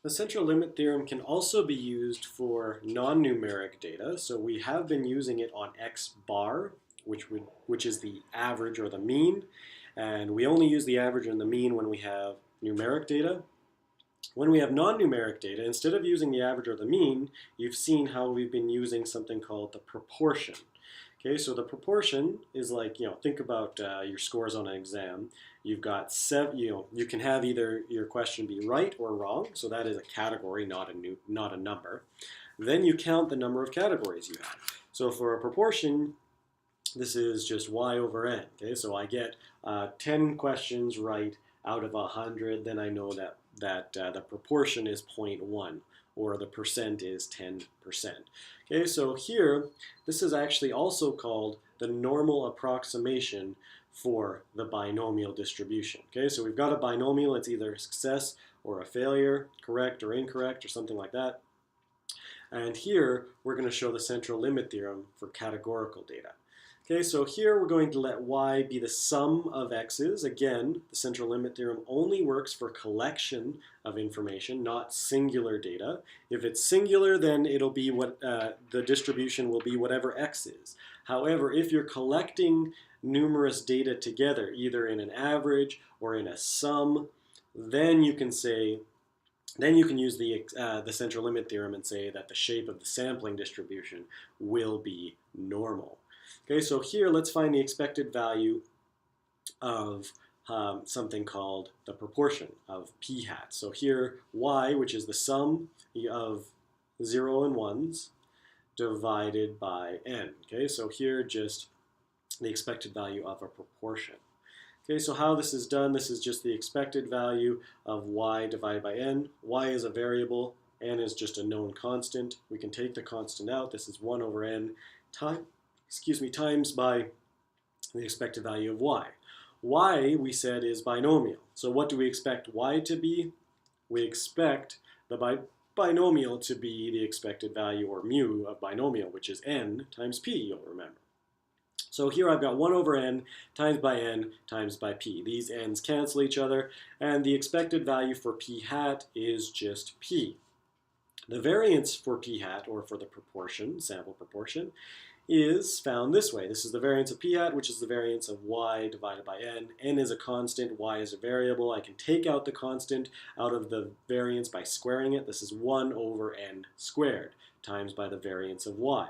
The central limit theorem can also be used for non-numeric data. So we have been using it on x bar, which is the average or the mean. And we only use the average and the mean when we have numeric data. When we have non-numeric data, instead of using the average or the mean, you've seen how we've been using something called the proportion. Okay, so the proportion is like, think about your scores on an exam. You've got seven, you can have either your question be right or wrong, so that is a category, not a number. Then you count the number of categories you have. So for a proportion, this is just y over n. Okay, so I get 10 questions right out of 100, then I know that the proportion is 0.1, or the percent is 10%. Okay, so here, this is actually also called the normal approximation for the binomial distribution. Okay, so we've got a binomial, it's either a success or a failure, correct or incorrect, or something like that. And here, we're going to show the central limit theorem for categorical data. Okay, so here we're going to let y be the sum of x's. Again, the central limit theorem only works for collection of information, not singular data. If it's singular, then it'll be what the distribution will be whatever x is. However, if you're collecting numerous data together, either in an average or in a sum, then you can say, then you can use the central limit theorem and say that the shape of the sampling distribution will be normal. Okay, so here let's find the expected value of something called the proportion of p hat. So here y, which is the sum of 0 and 1s, divided by n. Okay, so here just the expected value of a proportion. Okay, so how this is done, this is just the expected value of y divided by n. Y is a variable, n is just a known constant. We can take the constant out. This is 1 over n times by the expected value of y. Y, we said, is binomial. So what do we expect y to be? We expect the binomial to be the expected value, or mu, of binomial, which is n times p, you'll remember. So here I've got 1 over n times by p. These n's cancel each other, and the expected value for p hat is just p. The variance for p hat, or for the proportion, sample proportion, is found this way. This is the variance of p hat, which is the variance of y divided by n. N is a constant, y is a variable. I can take out the constant out of the variance by squaring it. This is 1 over n squared times by the variance of y.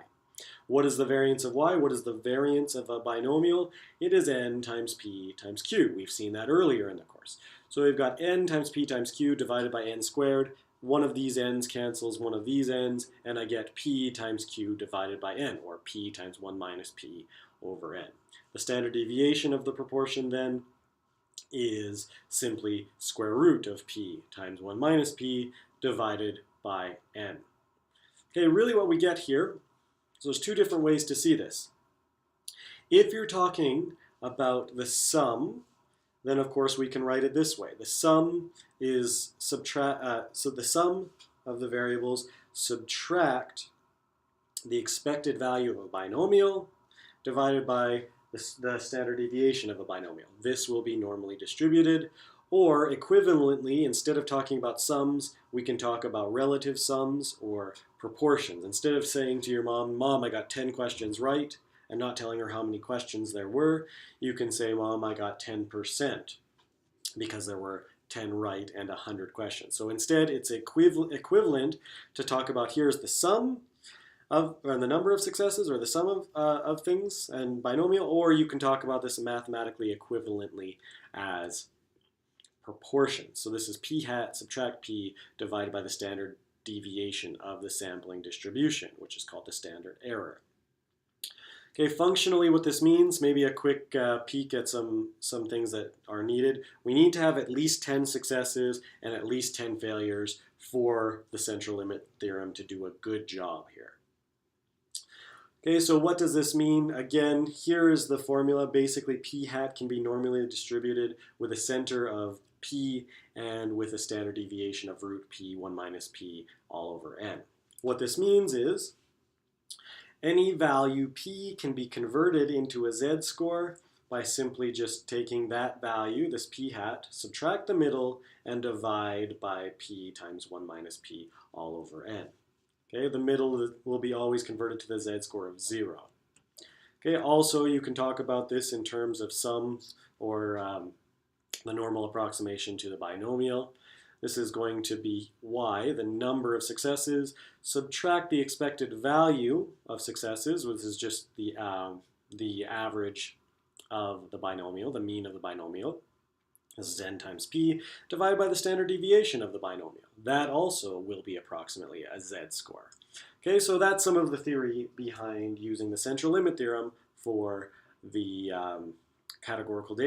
What is the variance of y? What is the variance of a binomial? It is n times p times q. We've seen that earlier in the course. So we've got n times p times q divided by n squared. One of these n's cancels one of these n's, and I get p times q divided by n, or p times 1 minus p over n. The standard deviation of the proportion then is simply square root of p times 1 minus p divided by n. Okay, really what we get here, so there's two different ways to see this. If you're talking about the sum, then of course we can write it this way. The sum is so the sum of the variables subtract the expected value of a binomial divided by the standard deviation of a binomial. This will be normally distributed. Or equivalently, instead of talking about sums, we can talk about relative sums or proportions. Instead of saying to your mom, "Mom, I got 10 questions right," and not telling her how many questions there were, you can say, "Mom, I got 10%, because there were 10 right and 100 questions." So instead, it's equivalent to talk about here's the sum of, or the number of successes, or the sum of things and binomial, or you can talk about this mathematically equivalently as proportions. So this is p hat subtract p divided by the standard deviation of the sampling distribution, which is called the standard error. Okay, functionally what this means, maybe a quick peek at some things that are needed. We need to have at least 10 successes and at least 10 failures for the central limit theorem to do a good job here. Okay, so what does this mean? Again, here is the formula. Basically, p hat can be normally distributed with a center of p and with a standard deviation of root p, 1 minus p, all over n. What this means is any value p can be converted into a z-score by simply just taking that value, this p hat, subtract the middle, and divide by p times 1 minus p all over n. Okay, the middle will be always converted to the z-score of 0. Okay, also you can talk about this in terms of sums or the normal approximation to the binomial. This is going to be y, the number of successes, subtract the expected value of successes, which is just the average of the binomial, the mean of the binomial. This is n times p, divided by the standard deviation of the binomial. That also will be approximately a z-score. Okay, so that's some of the theory behind using the central limit theorem for the categorical data.